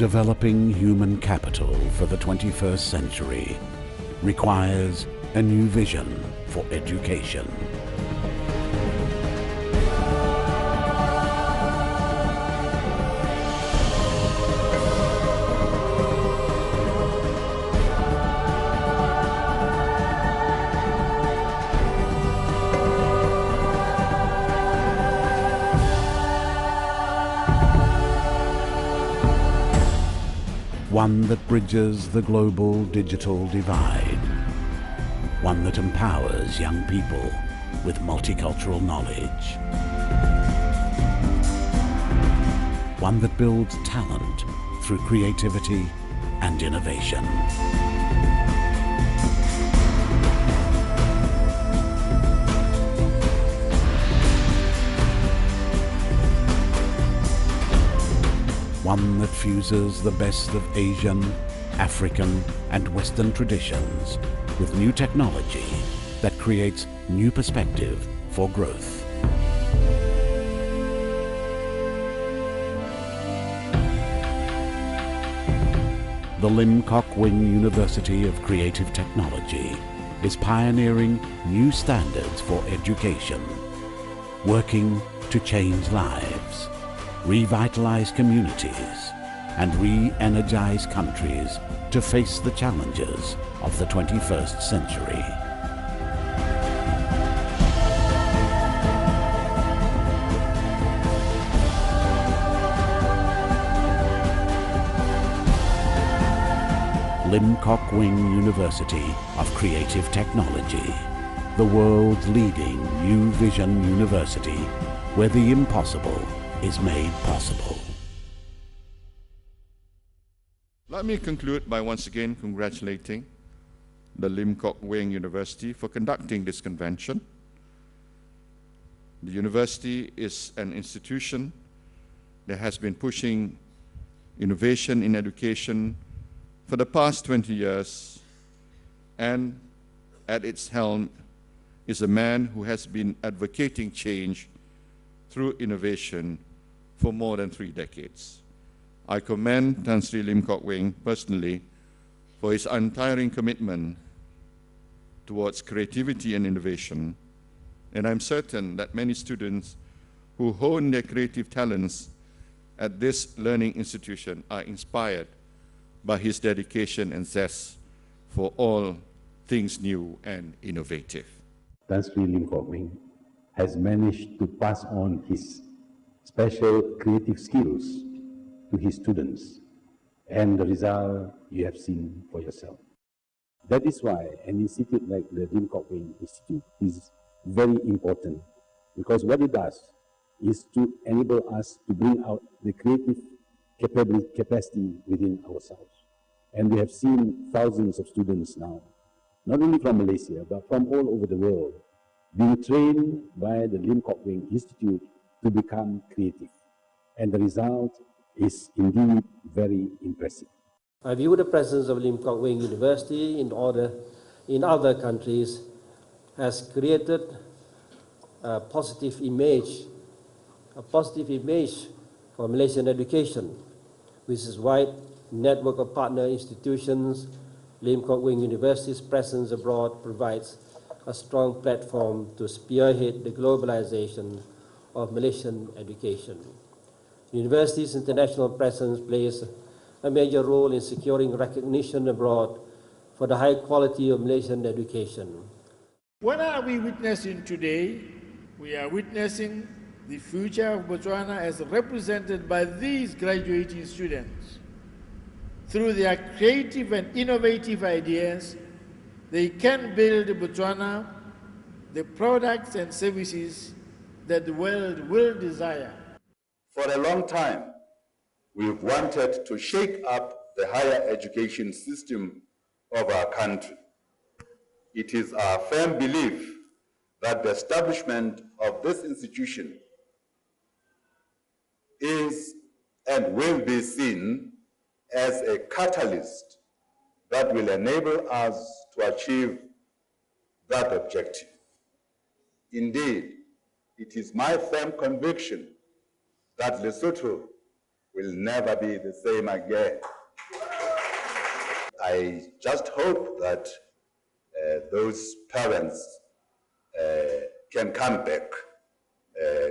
Developing human capital for the 21st century requires a new vision for education. One that bridges the global digital divide. One that empowers young people with multicultural knowledge. One that builds talent through creativity and innovation. One that fuses the best of Asian, African and Western traditions with new technology that creates new perspective for growth. The Lim Kok Wing University of Creative Technology is pioneering new standards for education, working to change lives, revitalize communities, and re-energize countries to face the challenges of the 21st century. Lim Kok Wing University of Creative Technology, the world's leading new vision university where the impossible is made possible. Let me conclude by once again congratulating the Lim Kok Wing University for conducting this convention. The university is an institution that has been pushing innovation in education for the past 20 years, and at its helm is a man who has been advocating change through innovation for more than 3 decades. I commend Tan Sri Lim Kok Wing personally for his untiring commitment towards creativity and innovation, and I'm certain that many students who hone their creative talents at this learning institution are inspired by his dedication and zest for all things new and innovative. Tan Sri Lim Kok Wing has managed to pass on his special creative skills to his students, and the result you have seen for yourself. That is why an institute like the Lim Kok Wing Institute is very important, because what it does is to enable us to bring out the creative capacity within ourselves. And we have seen thousands of students now, not only from Malaysia, but from all over the world, being trained by the Lim Kok Wing Institute to become creative. And the result is indeed very impressive. I view the presence of Lim Kok Wing University in other countries has created a positive image for Malaysian education, which is why network of partner institutions, Lim Kok Wing University's presence abroad provides a strong platform to spearhead the globalization of Malaysian education. The university's international presence plays a major role in securing recognition abroad for the high quality of Malaysian education. What are we witnessing today? We are witnessing the future of Botswana as represented by these graduating students. Through their creative and innovative ideas, they can build Botswana the products and services that the world will desire. For a long time, we've wanted to shake up the higher education system of our country. It is our firm belief that the establishment of this institution is and will be seen as a catalyst that will enable us to achieve that objective. Indeed, it is my firm conviction that Lesotho will never be the same again. I just hope that those parents can come back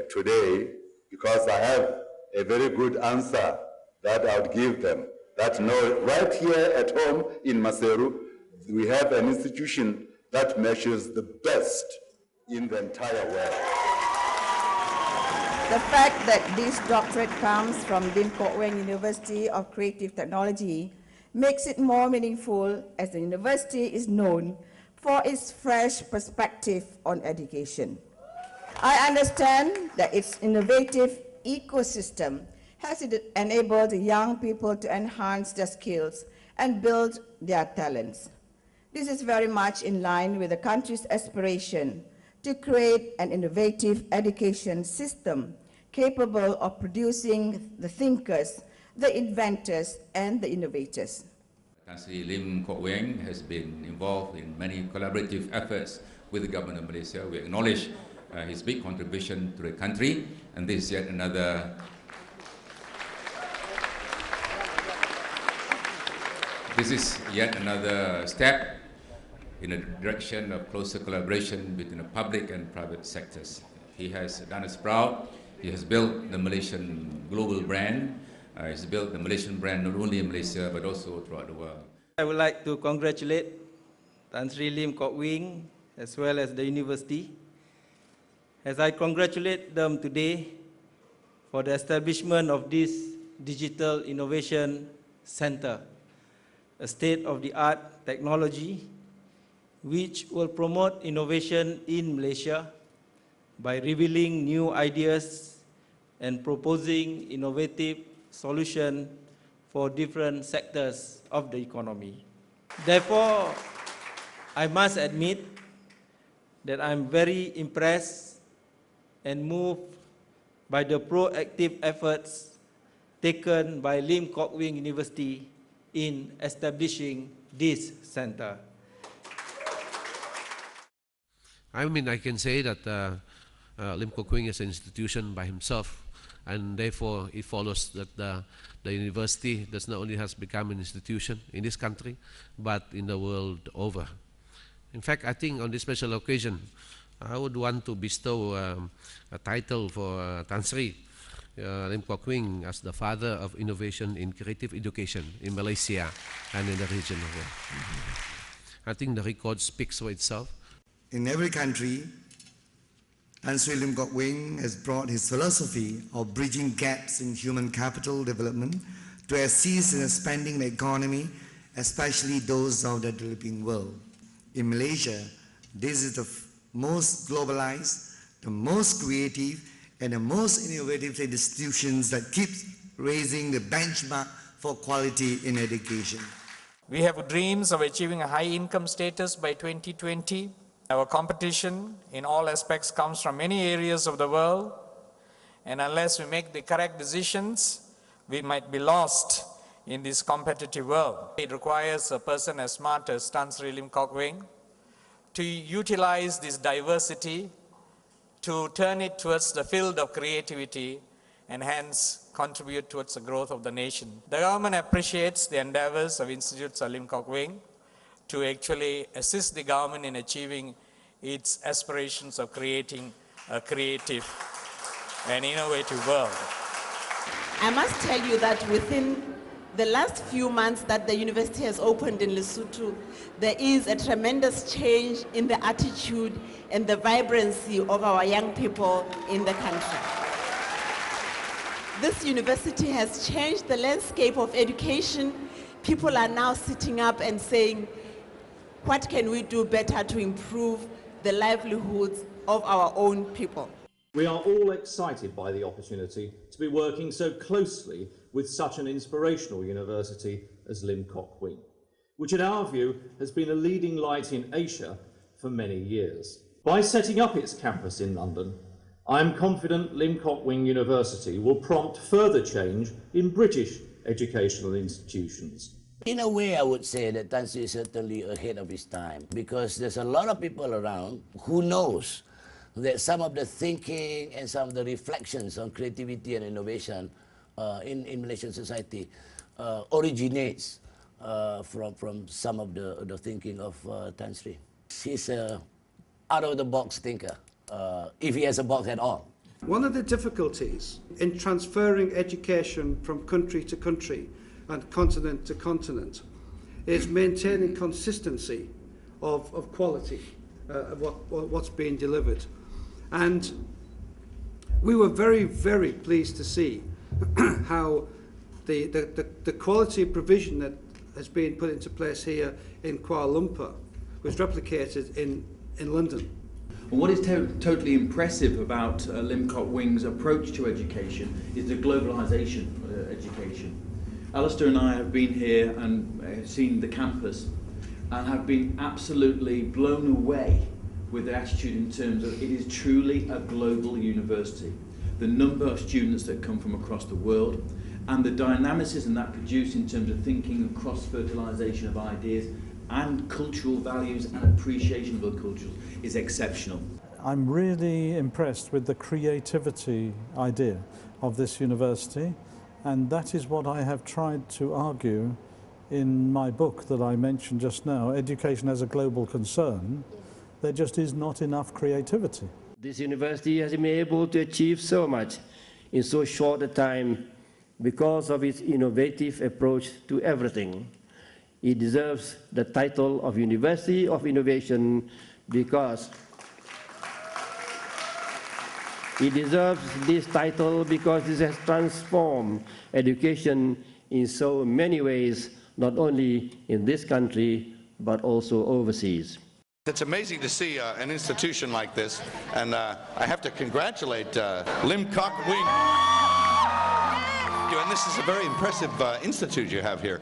today, because I have a very good answer that I would give them. That no, right here at home in Maseru, we have an institution that measures the best in the entire world. The fact that this doctorate comes from Lim Kok Weng University of Creative Technology makes it more meaningful, as the university is known for its fresh perspective on education. I understand that its innovative ecosystem has enabled young people to enhance their skills and build their talents. This is very much in line with the country's aspiration to create an innovative education system capable of producing the thinkers, the inventors, and the innovators. Tan Lim Kok Weng has been involved in many collaborative efforts with the government of Malaysia. We acknowledge his big contribution to the country, and this is yet another step in the direction of closer collaboration between the public and private sectors. He has done us proud. He has built the Malaysian global brand. He's built the Malaysian brand not only in Malaysia but also throughout the world. I would like to congratulate Tan Sri Lim Kok Weng as well as the university, as I congratulate them today for the establishment of this Digital Innovation Center, a state-of-the-art technology which will promote innovation in Malaysia by revealing new ideas and proposing innovative solutions for different sectors of the economy. Therefore, I must admit that I'm very impressed and moved by the proactive efforts taken by Lim Kok Weng University in establishing this center. I mean, I can say that Lim Kok Weng is an institution by himself, and therefore it follows that the university does not only has become an institution in this country, but in the world over. In fact, I think on this special occasion, I would want to bestow a title for Tan Sri Lim Kok Weng as the father of innovation in creative education in Malaysia and in the region of the world. I think the record speaks for itself. In every country, Tan Sri Lim Kok Weng has brought his philosophy of bridging gaps in human capital development to assist in expanding the economy, especially those of the developing world. In Malaysia, this is the most globalized, the most creative, and the most innovative institutions that keeps raising the benchmark for quality in education. We have dreams of achieving a high income status by 2020. Our competition in all aspects comes from many areas of the world, and unless we make the correct decisions, we might be lost in this competitive world. It requires a person as smart as Tan Sri Lim Kok Weng to utilize this diversity to turn it towards the field of creativity and hence contribute towards the growth of the nation. The government appreciates the endeavors of Institute Lim Kok Weng to actually assist the government in achieving its aspirations of creating a creative and innovative world. I must tell you that within the last few months that the university has opened in Lesotho, there is a tremendous change in the attitude and the vibrancy of our young people in the country. This university has changed the landscape of education. People are now sitting up and saying, what can we do better to improve the livelihoods of our own people? We are all excited by the opportunity to be working so closely with such an inspirational university as Lim Kok Weng, which in our view has been a leading light in Asia for many years. By setting up its campus in London, I am confident Lim Kok Weng University will prompt further change in British educational institutions. In a way, I would say that Tan Sri is certainly ahead of his time, because there's a lot of people around who knows that some of the thinking and some of the reflections on creativity and innovation in Malaysian society originates from some of the thinking of Tan Sri. He's an out-of-the-box thinker, if he has a box at all. One of the difficulties in transferring education from country to country and continent to continent is maintaining consistency of quality, of what's being delivered. And we were very, very pleased to see how the quality provision that has been put into place here in Kuala Lumpur was replicated in London. And what is totally impressive about Lim Kok Wing's approach to education is the globalisation of education. Alistair and I have been here and seen the campus and have been absolutely blown away with the attitude in terms of it is truly a global university. The number of students that come from across the world and the dynamicism that produce in terms of thinking and cross-fertilisation of ideas and cultural values and appreciation of the cultures is exceptional. I'm really impressed with the creativity idea of this university, and that is what I have tried to argue in my book that I mentioned just now, Education as a Global Concern. There just is not enough creativity. This university has been able to achieve so much in so short a time because of its innovative approach to everything. It deserves the title of University of Innovation because it deserves this title because it has transformed education in so many ways, not only in this country, but also overseas. It's amazing to see an institution like this, and I have to congratulate Lim Kok Wing. And this is a very impressive institute you have here.